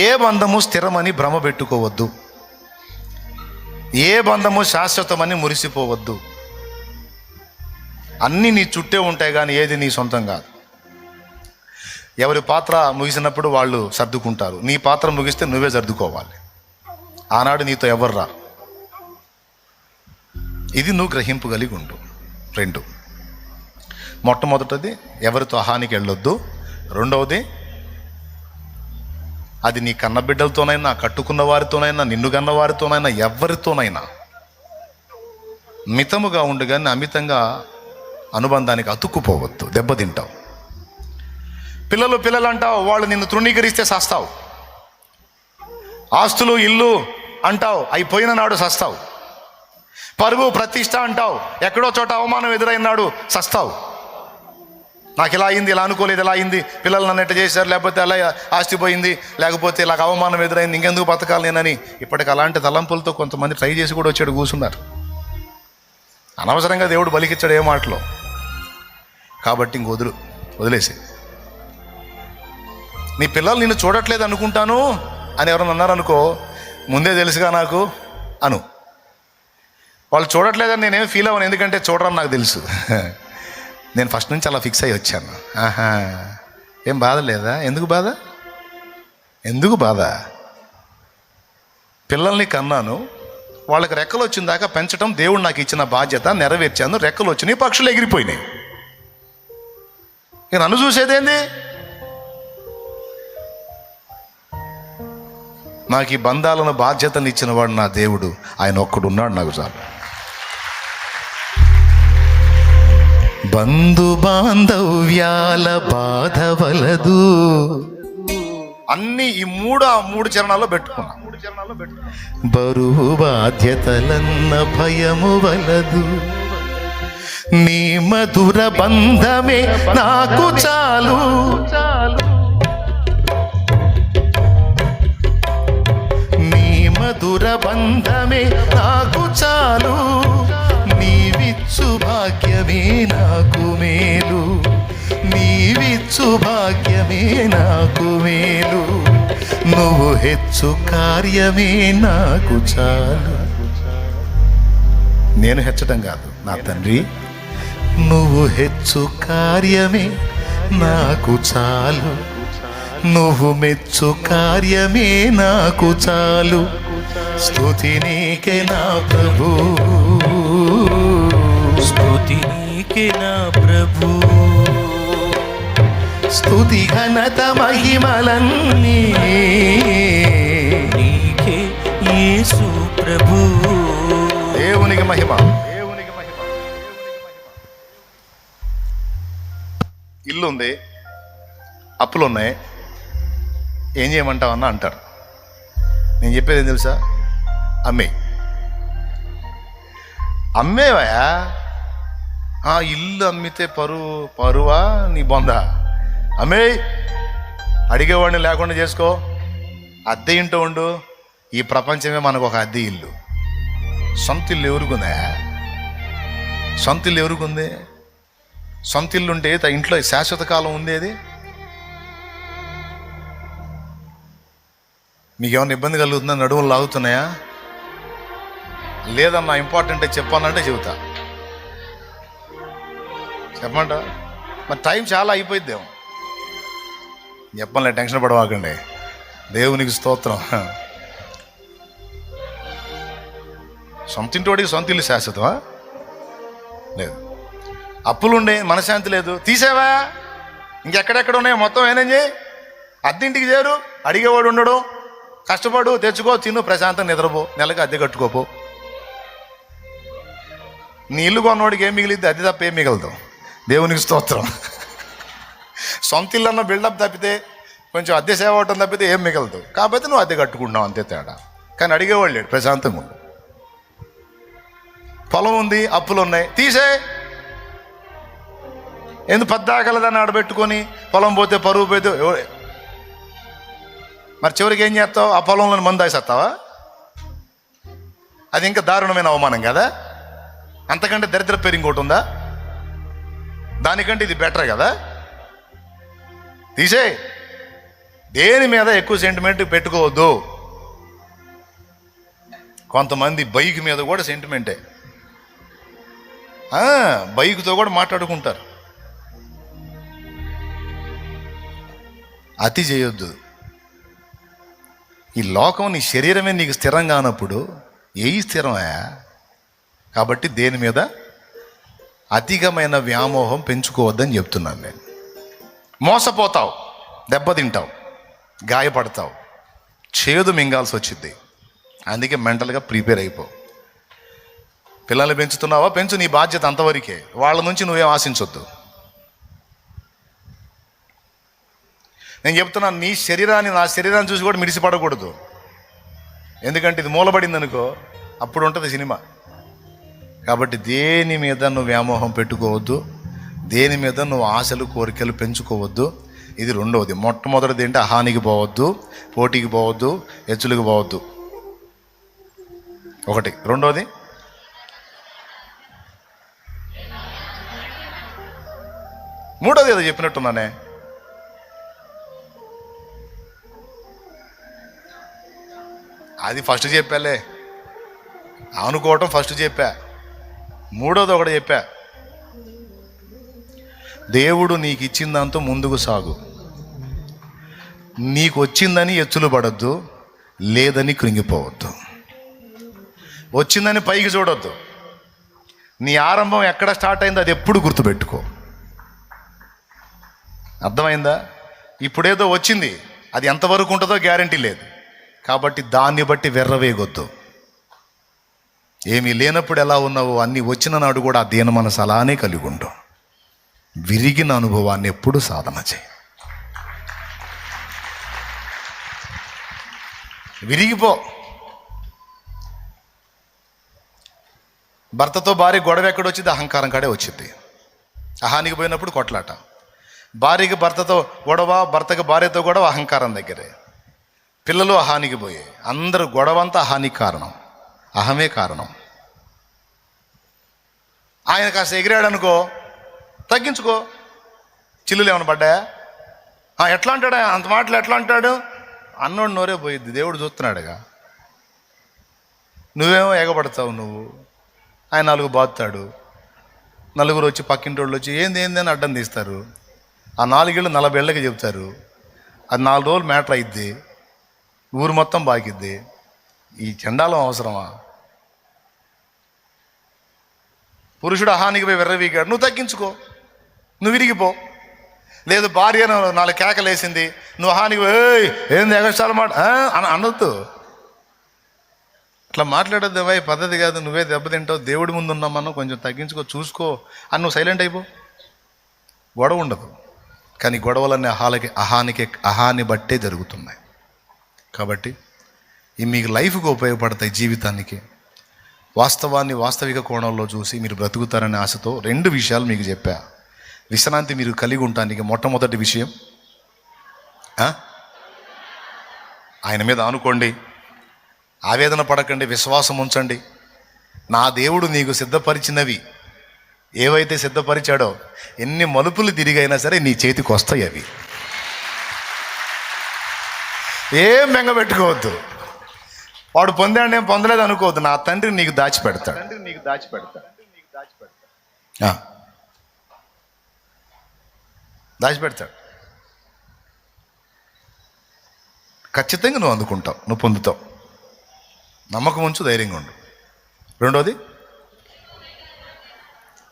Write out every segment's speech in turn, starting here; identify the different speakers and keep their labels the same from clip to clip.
Speaker 1: ఏ బంధము స్థిరమని భ్రమ పెట్టుకోవద్దు, ఏ బంధము శాశ్వతమని మురిసిపోవద్దు. అన్నీ నీ చుట్టే ఉంటాయి కానీ ఏది నీ సొంతం కాదు. ఎవరి పాత్ర ముగిసినప్పుడు వాళ్ళు సర్దుకుంటారు, నీ పాత్ర ముగిస్తే నువ్వే సర్దుకోవాలి. ఆనాడు నీతో ఎవర్రా, ఇది నువ్వు గ్రహింపు కలిగి ఉండు. 2, మొట్టమొదటిది ఎవరితో హానికి వెళ్ళొద్దు. రెండవది, అది నీ కన్న బిడ్డలతోనైనా, కట్టుకున్న వారితోనైనా, నిన్ను కన్న వారితోనైనా, ఎవరితోనైనా మితముగా ఉండు కానీ అమితంగా అనుబంధానికి అతుక్కుపోవద్దు, దెబ్బతింటావు. పిల్లలు అంటావు, వాళ్ళు నిన్ను తృణీకరిస్తే సస్తావు. ఆస్తులు ఇల్లు అంటావు, అయిపోయిన నాడు సస్తావు. పరువు ప్రతిష్ట అంటావు, ఎక్కడో చోట అవమానం ఎదురైనాడు సస్తావు. నాకు ఇలా అయింది, ఇలా అనుకోలేదు, ఇలా అయింది, పిల్లలు నన్ను ఎట్ట చేశారు, లేకపోతే అలా ఆస్తి పోయింది, లేకపోతే ఇలా అవమానం ఎదురైంది, ఇంకెందుకు బతకాలి నేనని. ఇప్పటికి అలాంటి తలంపులతో కొంతమంది ట్రై చేసి కూడా వచ్చాడు కూర్చున్నారు. అనవసరంగా దేవుడు బలికిచ్చాడు ఏ మాటలో. కాబట్టి ఇంక వదిలేసి. నీ పిల్లలు నిన్ను చూడట్లేదు అనుకుంటాను అని ఎవరైనా అన్నారనుకో, ముందే తెలుసుగా నాకు అను. వాళ్ళు చూడట్లేదని నేనేం ఫీల్ అవ్వను, ఎందుకంటే చూడరని నాకు తెలుసు. నేను ఫస్ట్ నుంచి అలా ఫిక్స్ అయ్యి వచ్చాను. ఏం బాధ లేదా? ఎందుకు బాధ? పిల్లల్ని కన్నాను, వాళ్ళకి రెక్కలు వచ్చిన దాకా పెంచడం దేవుడు నాకు ఇచ్చిన బాధ్యత, నెరవేర్చాను. రెక్కలు వచ్చినాయి, పక్షులు ఎగిరిపోయినాయి. ఇక నన్ను చూసేదేంది? నాకు ఈ బంధాలను బాధ్యతను ఇచ్చిన వాడు నా దేవుడు, ఆయన ఒక్కడు ఉన్నాడు నాకు చాలు. బంధు బాంధవ్యాల బాధ వలదు, అన్ని ఈ 3 చరణాల్లో పెట్టుకున్నా. బరువు బాధ్యతలన్న భయము వలదు, నీ మధుర బంధమే నాకు చాలు. నీ మధుర బంధమే నాకు చాలు, నీవిచ్చు భాగ్యమే నాకు మేలు, నీవిచ్చు భాగ్యమే నాకు మేలు, నువ్వు హెచ్చు కార్యమే నాకు చాలు. నేను హెచ్చడం కాదు నా తండ్రి, నువ్వు హెచ్చు కార్యమే నాకు చాలు, నువ్వు మెచ్చు కార్యమే నాకు చాలు. స్తుతి నీకే నా ప్రభు,
Speaker 2: స్తుతి నీకే నా ప్రభు,
Speaker 1: స్తుతి ఘనత మహిమలన్నీ
Speaker 2: నీకే యేసు ప్రభు.
Speaker 1: దేవునికి మహిమ. ఇల్లు ఉంది, అప్పులు ఉన్నాయి, ఏం చేయమంటావన్నా అంటారు. నేను చెప్పేది ఏం తెలుసా? అమ్మేవయా? ఇల్లు అమ్మితే పరువా నీ బొంద? అమ్మే, అడిగేవాడిని లేకుండా చేసుకో, అద్దె ఇంటూ ఉండు. ఈ ప్రపంచమే మనకు ఒక అద్దె ఇల్లు. సొంత ఇల్లు ఎవరికుందా? సొంత ఇల్లు ఎవరికుంది? సొంత ఇల్లు ఉంటే ఇంట్లో శాశ్వత కాలం ఉండేది. మీకేమైనా ఇబ్బంది కలుగుతుందా? నడువులు లాగుతున్నాయా? లేదన్నా ఇంపార్టెంట్ చెప్పానంటే చెబుతా. చెప్పమంట? మరి టైం చాలా అయిపోయిద్దేమో. చెప్పలే, టెన్షన్ పడవాకండి. దేవునికి స్తోత్రం. సొంతింటోడికి సొంత ఇల్లు శాశ్వతమా? లేదు. అప్పులుండే మనశ్శాంతి లేదు, తీసేవా? ఇంకెక్కడెక్కడ ఉన్నాయో మొత్తం ఏనేం చేయి, అద్దెంటికి చేరు. అడిగేవాడు ఉండడు, కష్టపడు, తెచ్చుకో, తిను, ప్రశాంతంగా నిద్రపో, నెలకు అద్దె కట్టుకోపో. నీ ఇల్లు కొన్నవాడికి ఏం మిగిలిద్ది? అద్దె తప్ప ఏం మిగలదు. దేవునికి స్తోత్రం. సొంత ఇల్లు అన్న బిల్డప్ తప్పితే, కొంచెం అద్దె సేవ అవటం తప్పితే ఏం మిగలదు. కాకపోతే నువ్వు అద్దె కట్టుకుంటున్నావు, అంతే తేడా. కానీ అడిగేవాడు లేడు, ప్రశాంతంగా ఉండు. పొలం ఉంది, అప్పులు ఉన్నాయి, తీసే. ఎందుకు పద్దాకలదాన్ని ఆడబెట్టుకొని పొలం పోతే పరువు పోతే మరి చివరికి ఏం చేస్తావు? ఆ పొలంలో మందు దాసేస్తావా? అది ఇంకా దారుణమైన అవమానం కదా. అంతకంటే దరిద్ర పేరు ఇంకోటి ఉందా? దానికంటే ఇది బెటర్ కదా. తీసే. దేని మీద ఎక్కువ సెంటిమెంట్ పెట్టుకోవద్దు. కొంతమంది బైక్ మీద కూడా సెంటిమెంటే, బైక్తో కూడా మాట్లాడుకుంటారు. అతి చేయొద్దు. ఈ లోకం నీ శరీరమే నీకు స్థిరం కానప్పుడు ఏ స్థిరమయ్యా? కాబట్టి దేని మీద అధికమైన వ్యామోహం పెంచుకోవద్దని చెప్తున్నాను నేను. మోసపోతావు, దెబ్బతింటావు, గాయపడతావు, చేదు మింగాల్సి వచ్చింది. అందుకే మెంటల్గా ప్రిపేర్ అయిపో. పిల్లల్ని పెంచుతున్నావా? పెంచు, నీ బాధ్యత అంతవరకే. వాళ్ళ నుంచి నువ్వేం ఆశించొద్దు. నేను చెప్తున్నాను, నీ శరీరాన్ని నా శరీరాన్ని చూసి కూడా మిడిసిపడకూడదు. ఎందుకంటే ఇది మూలబడింది అనుకో, అప్పుడు ఉంటుంది సినిమా. కాబట్టి దేని మీద నువ్వు వ్యామోహం పెట్టుకోవద్దు, దేని మీద నువ్వు ఆశలు కోరికలు పెంచుకోవద్దు. ఇది రెండవది. మొట్టమొదటిది ఏంటి? అహానికి పోవద్దు, పోటీకి పోవద్దు, హెచ్చులకు పోవద్దు. ఒకటి. రెండవది మూడోది ఏదో చెప్పినట్టున్నానే. అది ఫస్ట్ చెప్పాలే, అనుకోవటం ఫస్ట్ చెప్పా. మూడోది ఒకటి చెప్పా. దేవుడు నీకు ఇచ్చిన దాంతో ముందుకు సాగు. నీకు వచ్చిందని ఎచ్చులు పడద్దు, లేదని కృంగిపోవద్దు. వచ్చిందని పైకి చూడొద్దు. నీ ఆరంభం ఎక్కడ స్టార్ట్ అయిందో అది ఎప్పుడు గుర్తుపెట్టుకో. అర్థమైందా? ఇప్పుడేదో వచ్చింది, అది ఎంతవరకు ఉంటుందో గ్యారంటీ లేదు. కాబట్టి దాన్ని బట్టి వెర్రవేయొద్దు. ఏమీ లేనప్పుడు ఎలా ఉన్నావో అన్నీ వచ్చిన నాడు కూడా ఆ దీన మనసు అలానే కలిగి ఉండు. విరిగిన అనుభవాన్ని ఎప్పుడు సాధన చేయి. విరిగిపో. భర్తతో భార్య గొడవ ఎక్కడొచ్చింది? అహంకారం కాడే వచ్చింది. అహానికి పోయినప్పుడు కొట్లాట. భార్యకి భర్తతో గొడవ, భర్తకి భార్యతో గొడవ అహంకారం దగ్గరే. పిల్లలు అహానికి పోయాయి. అందరూ గొడవంతా అహానికి కారణం, అహమే కారణం. ఆయన కాస్త ఎగిరాడు అనుకో, తగ్గించుకో. చిల్లులు ఏమైనా పడ్డాయా? ఎట్లా అంటాడా? అంత మాటలు ఎట్లా అంటాడు? అన్నోడు నోరే పోయిద్ది, దేవుడు చూస్తున్నాడుగా. నువ్వేమో ఎగబడతావు. నువ్వు ఆయన నాలుగు బాదుతాడు. నలుగురు వచ్చి పక్కింటి వాళ్ళు వచ్చి ఏంది అని అడ్డం తీస్తారు. ఆ 4 ఏళ్ళు 40 ఏళ్ళకి చెప్తారు. అది 4 రోజులు మ్యాటర్ అయిద్ది, ఊరు మొత్తం బాకిద్ది. ఈ చండాలం అవసరమా? పురుషుడు అహానికి పోయి వెర్రవీగాడు, నువ్వు తగ్గించుకో, నువ్వు విరిగిపో. లేదు భార్య 4 కేకలు వేసింది, నువ్వు అహానికి పోయి ఏంది ఎగస్టాల మాట అనొద్దు. అట్లా మాట్లాడొద్దు. అవ్వ పద్ధతి కాదు. నువ్వే దెబ్బతింటావు. దేవుడి ముందు ఉన్నామన్నా కొంచెం తగ్గించుకో, చూసుకో అని నువ్వు సైలెంట్ అయిపో. గొడవ ఉండదు. కానీ గొడవలన్నీ అహాన్ని బట్టే జరుగుతున్నాయి. కాబట్టి ఇవి మీకు లైఫ్కి ఉపయోగపడతాయి, జీవితానికి. వాస్తవాన్ని వాస్తవిక కోణంలో చూసి మీరు బ్రతుకుతారనే ఆశతో 2 విషయాలు మీకు చెప్పా. విశ్రాంతి మీరు కలిగి ఉండటానికి మొట్టమొదటి విషయం, ఆయన మీద ఆనుకోండి, ఆవేదన పడకండి, విశ్వాసం ఉంచండి. నా దేవుడు నీకు సిద్ధపరిచినవి ఏవైతే సిద్ధపరిచాడో ఎన్ని మలుపులు తిరిగైనా సరే నీ చేతికి వస్తాయి. అవి ఏం బెంగపెట్టుకోవద్దు. వాడు పొందాడు, నేను పొందలేదు అనుకోవద్దు. నా తండ్రి నీకు దాచిపెడతాడు. దాచిపెడతాడు. ఖచ్చితంగా నువ్వు అందుకుంటావు, నువ్వు పొందుతావు. నమ్మకం ఉంచు, ధైర్యంగా ఉండు. రెండోది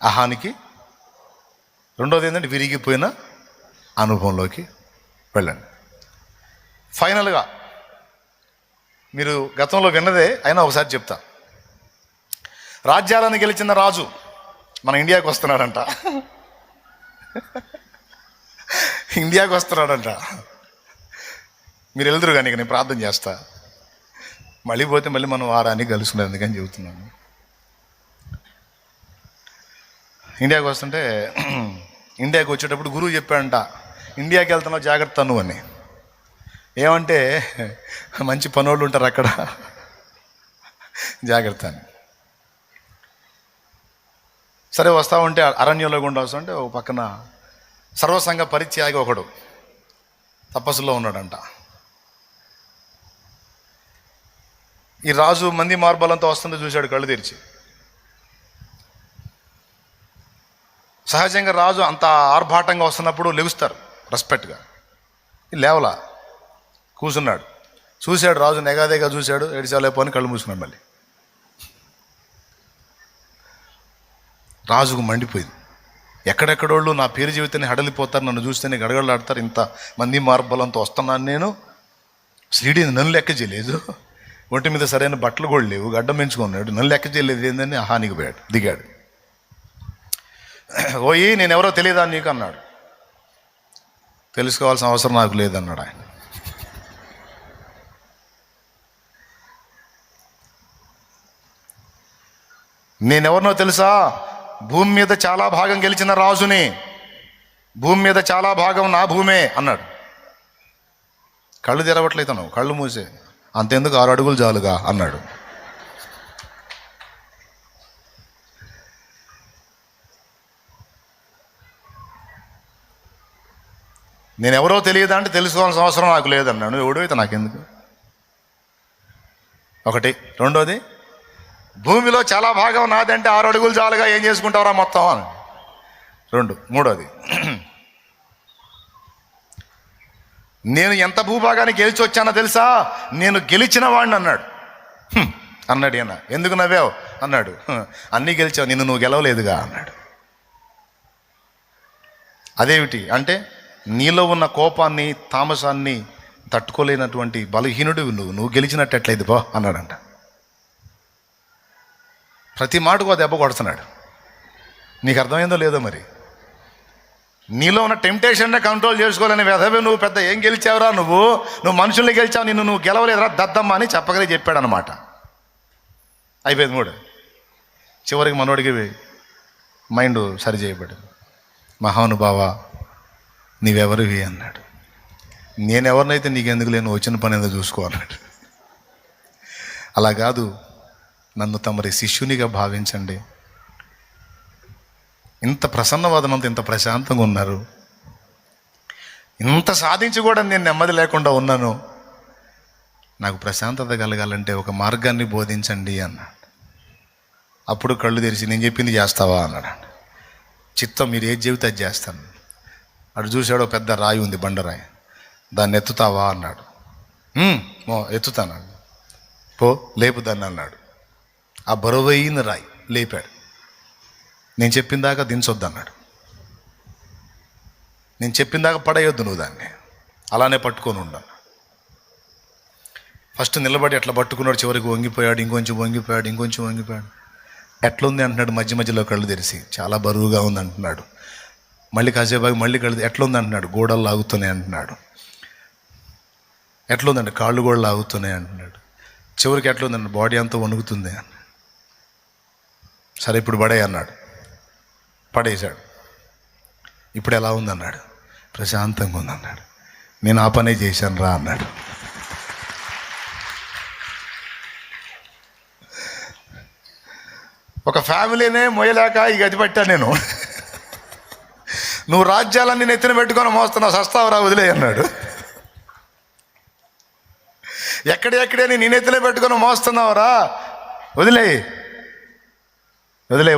Speaker 1: అహానికి. రెండోది ఏంటంటే విరిగిపోయిన అనుభవంలోకి వెళ్ళండి. ఫైనల్గా మీరు గతంలో విన్నదే అయినా ఒకసారి చెప్తా. రాజ్యాలను గెలిచిన రాజు మన ఇండియాకి వస్తున్నాడంట. ఇండియాకి వస్తున్నాడంట. మీరు వెళ్తురు కానీ నేను ప్రార్థన చేస్తా. మళ్ళీ పోతే మళ్ళీ మనం వారానికి కలుసుకున్నాం, ఎందుకని చెబుతున్నాను. ఇండియాకి వస్తుంటే ఇండియాకి వచ్చేటప్పుడు గురువు చెప్పాడంట, ఇండియాకి వెళ్తున్నావు జాగ్రత్త నువ్వు అని. ఏమంటే మంచి పనోళ్ళు ఉంటారు అక్కడ, జాగ్రత్త అని. సరే వస్తా ఉంటే అరణ్యంలో గుండా వస్తుంటే ఒక పక్కన సర్వసంగ పరిత్యాగి ఒకడు తపస్సులో ఉన్నాడంట. ఈ రాజు మంది మార్బలంతో వస్తుందో చూశాడు కళ్ళు తెరిచి. సహజంగా రాజు అంత ఆర్భాటంగా వస్తున్నప్పుడు లెగుస్తారు రెస్పెక్ట్గా. లేవలా, కూర్చున్నాడు. చూశాడు రాజు, నెగాదేగా చూశాడు, ఏడిచాలేపో అని కళ్ళు మూసుకున్నాడు. మళ్ళీ రాజుకు మండిపోయింది. ఎక్కడెక్కడోళ్ళు నా పేరు జీవితాన్ని హడలిపోతారు, నన్ను చూస్తేనే గడగడలాడతారు, ఇంత మంది మార్బలంతో వస్తున్నాను నేను, శ్రీడి నన్ను లెక్క చేయలేదు, ఒంటి మీద సరైన బట్టలు కూడా లేవు, గడ్డం పెంచుకున్నాడు, నన్ను లెక్క చేయలేదు ఏందని హానికి పోయాడు, దిగాడు. ఓయి నేనెవరో తెలియదా నీకు అన్నాడు. తెలుసుకోవాల్సిన అవసరం నాకు లేదన్నాడు ఆయన. నేనెవరినో తెలుసా? భూమి మీద చాలా భాగం గెలిచిన రాజుని, భూమి మీద చాలా భాగం నా భూమే అన్నాడు. కళ్ళు తెరవట్లేదు, నువ్వు కళ్ళు మూసే, అంతెందుకు 6 అడుగులు చాలుగా అన్నాడు. నేనెవరో తెలియదా అంటే తెలుసుకోవాల్సిన అవసరం నాకు లేదన్నాడు. ఎవడో అయితే నాకెందుకు? ఒకటి. రెండోది, భూమిలో చాలా భాగం నాదంటే 6 అడుగులు చాలుగా ఏం చేసుకుంటావురా మొత్తం అని. 2. మూడోది, నేను ఎంత భూభాగాన్ని గెలిచి వచ్చానో తెలుసా? నేను గెలిచిన వాడిని అన్నాడు. అన్నాడు ఈయన. ఎందుకు నవ్వావు అన్నాడు. అన్నీ గెలిచావు, నిన్ను నువ్వు గెలవలేదుగా అన్నాడు. అదేమిటి అంటే, నీలో ఉన్న కోపాన్ని తామసాన్ని తట్టుకోలేనటువంటి బలహీనుడు నువ్వు గెలిచినట్టు ఎట్లయితే బా అన్నాడంట. ప్రతి మాటకు దెబ్బ కొడుతున్నాడు. నీకు అర్థమైందో లేదో మరి. నీలో ఉన్న టెంప్టేషన్నే కంట్రోల్ చేసుకోవాలని వెధవే, నువ్వు పెద్ద ఏం గెలిచావురా, నువ్వు మనుషుల్ని గెలిచావు, నువ్వు గెలవలేదురా దద్దమ్మ అని చెప్పగలి చెప్పాడు అనమాట. అయిపోయింది 3. చివరికి మనోడికి మైండ్ సరి చేయబడింది. మహానుభావ నీవెవరివి అన్నాడు. నేనెవరినైతే నీకెందుకు లేను, వచ్చిన పని ఏదో చూసుకో అన్నాడు. అలా కాదు, నన్ను తమరి శిష్యునిగా భావించండి. ఇంత ప్రసన్నవాదనంత ఇంత ప్రశాంతంగా ఉన్నారు, ఇంత సాధించి కూడా నేను నెమ్మది లేకుండా ఉన్నాను, నాకు ప్రశాంతత కలగాలంటే ఒక మార్గాన్ని బోధించండి అన్నాడు. అప్పుడు కళ్ళు తెరిచి, నేను చెప్పింది చేస్తావా అన్నాడు. చిత్తం, మీరు ఏది చెబితే అది చేస్తాను. అటు చూశాడు, పెద్ద రాయి ఉంది, బండరాయి, దాన్ని ఎత్తుతావా అన్నాడు. ఎత్తుతాను. పో లేపుదాన్ని అన్నాడు. ఆ బరువైన రాయి లేపాడు. నేను చెప్పిన దాకా దించొద్దు అన్నాడు. నేను చెప్పిన దాకా పడేయొద్దు నువ్వు, దాన్ని అలానే పట్టుకొని ఉండాలి. ఫస్ట్ నిలబడి అట్లా పట్టుకున్నాడు, చివరికి వంగిపోయాడు, ఇంకొంచెం వంగిపోయాడు, ఇంకొంచెం వంగిపోయాడు. ఎట్లుంది అంటున్నాడు, మధ్య మధ్యలో కళ్ళు తెరిచి, చాలా బరువుగా ఉంది అంటున్నాడు. మళ్ళీ కాసేపు మళ్ళీ కళ్ళు, ఎట్లుంది అంటున్నాడు, గోడలు లాగుతున్నాయి అంటున్నాడు. ఎట్లుందండి, కాళ్ళు కూడా లాగుతున్నాయి అంటున్నాడు. చివరికి ఎట్లుందండి, బాడీ అంతా వణుకుతుంది అన్నాడు. సరే ఇప్పుడు పడే అన్నాడు. పడేశాడు. ఇప్పుడు ఎలా ఉందన్నాడు. ప్రశాంతంగా ఉందన్నాడు. నేను ఆ పనే చేశాను రా అన్నాడు. ఒక ఫ్యామిలీనే మొయ్యలేక ఈ గది పట్టా నేను. నువ్వు రాజ్యాలన్నీ నెత్తిన పెట్టుకొని మోస్తున్నావు, సస్తావురా వదిలే అన్నాడు. ఎక్కడే నీ నెత్తిన పెట్టుకొని మోస్తున్నావురా, వదిలే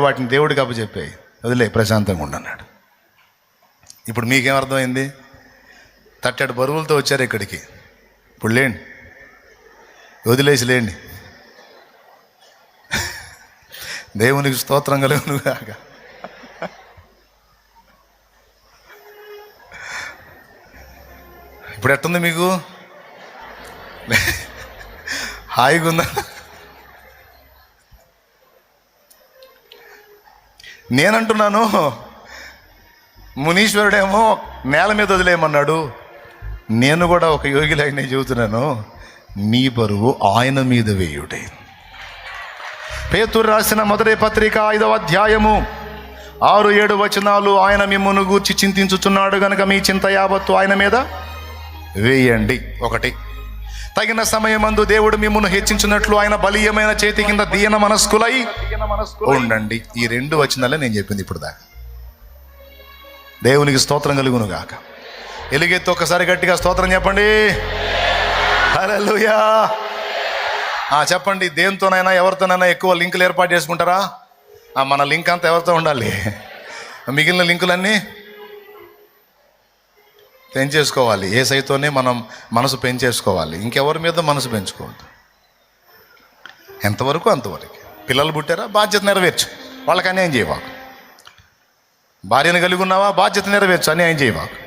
Speaker 1: వాటిని దేవుడికి అప్పచెప్పాయి, వదిలే ప్రశాంతంగా ఉండన్నాడు. ఇప్పుడు మీకేమర్థమైంది? 30 బరువులతో వచ్చారు ఇక్కడికి, ఇప్పుడు లేండి, వదిలేసి లేండి. దేవునికి స్తోత్రం కలుగును గాక. ఇప్పుడు ఎట్టుంది మీకు? హాయిగా ఉందా? నేనంటున్నాను, మునీశ్వరుడేమో నేల మీద వదిలేయమన్నాడు, నేను కూడా ఒక యోగిలాగానే చెబుతున్నాను, నీ బరువు ఆయన మీద వేయుడే. పేతురు రాసిన మొదటి పత్రిక 5వ అధ్యాయము 6-7 వచనాలు, ఆయన మిమ్మును గూర్చి చింతించుచున్నాడు గనుక మీ చింత యావత్తు ఆయన మీద వేయండి. 1, తగిన సమయమందు దేవుడు మిమ్మును హెచ్చించినట్లు ఆయన బలీయమైన చేతి కింద దీన మనస్కులై ఉండండి. ఈ 2 వచనాలే నేను చెప్పింది ఇప్పుడు దాకా. దేవునికి స్తోత్రం కలుగును గాక. ఎలుగెత్తి ఒక్కసారి గట్టిగా స్తోత్రం చెప్పండి. హల్లెలూయా. చెప్పండి, దేనితోనైనా ఎవరితోనైనా ఎక్కువ లింకులు ఏర్పాటు చేసుకుంటారా? మన లింక్ అంతా ఎవరితో ఉండాలి? మిగిలిన లింకులన్నీ పెంచేసుకోవాలి. యేసయ్యతోనే మనం మనసు పెంచేసుకోవాలి, ఇంకెవరి మీద మనసు పెంచుకోవద్దు. ఎంతవరకు అంతవరకు. పిల్లలు పుట్టారా, బాధ్యత నెరవేర్చు, వాళ్ళకి అన్యాయం చేయవాకు. భార్యను కలిగి ఉన్నావా, బాధ్యత నెరవేర్చు, అన్యాయం చేయవాకు.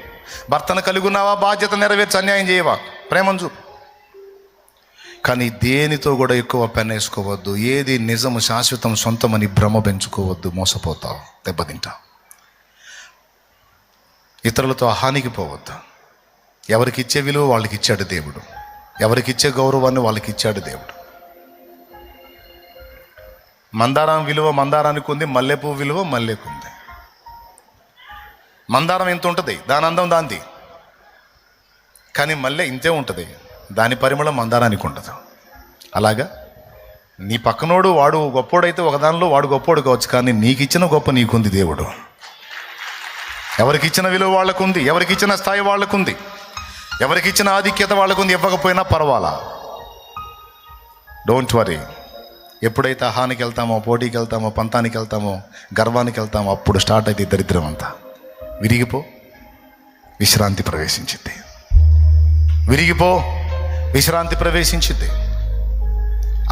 Speaker 1: భర్తను కలిగి ఉన్నావా, బాధ్యత నెరవేర్చు, అన్యాయం చేయవాకు. ప్రేమను చూపు. కానీ దేనితో కూడా ఎక్కువ పెన్నేసుకోవద్దు. ఏది నిజము, శాశ్వతం, సొంతమని భ్రమ పెంచుకోవద్దు. మోసపోతావు, దెబ్బతింటావు. ఇతరులతో హానికి పోవద్దు. ఎవరికి ఇచ్చే విలువ వాళ్ళకి ఇచ్చాడు దేవుడు, ఎవరికి ఇచ్చే గౌరవాన్ని వాళ్ళకి ఇచ్చాడు దేవుడు. మందారం విలువ మందారానికి ఉంది, మల్లెపూ విలువ మల్లెకు ఉంది. మందారం ఎంత ఉంటుంది, దాని అందం దాంది. కానీ మల్లె ఇంతే ఉంటుంది, దాని పరిమళం మందారానికి ఉండదు. అలాగా నీ పక్కనోడు వాడు గొప్పోడైతే ఒకదానిలో వాడు గొప్పోడు కావచ్చు, కానీ నీకు ఇచ్చిన గొప్ప నీకుంది దేవుడు. ఎవరికి ఇచ్చిన విలువ వాళ్ళకుంది, ఎవరికి ఇచ్చిన స్థాయి వాళ్ళకుంది, ఎవరికి ఇచ్చిన ఆధిక్యత వాళ్ళకుంది. ఇవ్వకపోయినా పర్వాలా, డోంట్ వరీ. ఎప్పుడైతే అహానికి వెళ్తామో, పోటీకి వెళ్తామో, పంతానికి వెళ్తామో, గర్వానికి వెళ్తామో, అప్పుడు స్టార్ట్ అయితే దరిద్రం అంతా. విరిగిపో, విశ్రాంతి ప్రవేశించింది. విరిగిపో, విశ్రాంతి ప్రవేశించింది.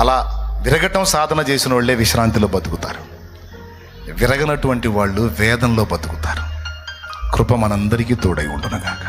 Speaker 1: అలా విరగటం సాధన చేసిన వాళ్ళే విశ్రాంతిలో బతుకుతారు. విరగనటువంటి వాళ్ళు వేదంలో బతుకుతారు. కృప మనందరికీ తోడై ఉండునుగాక.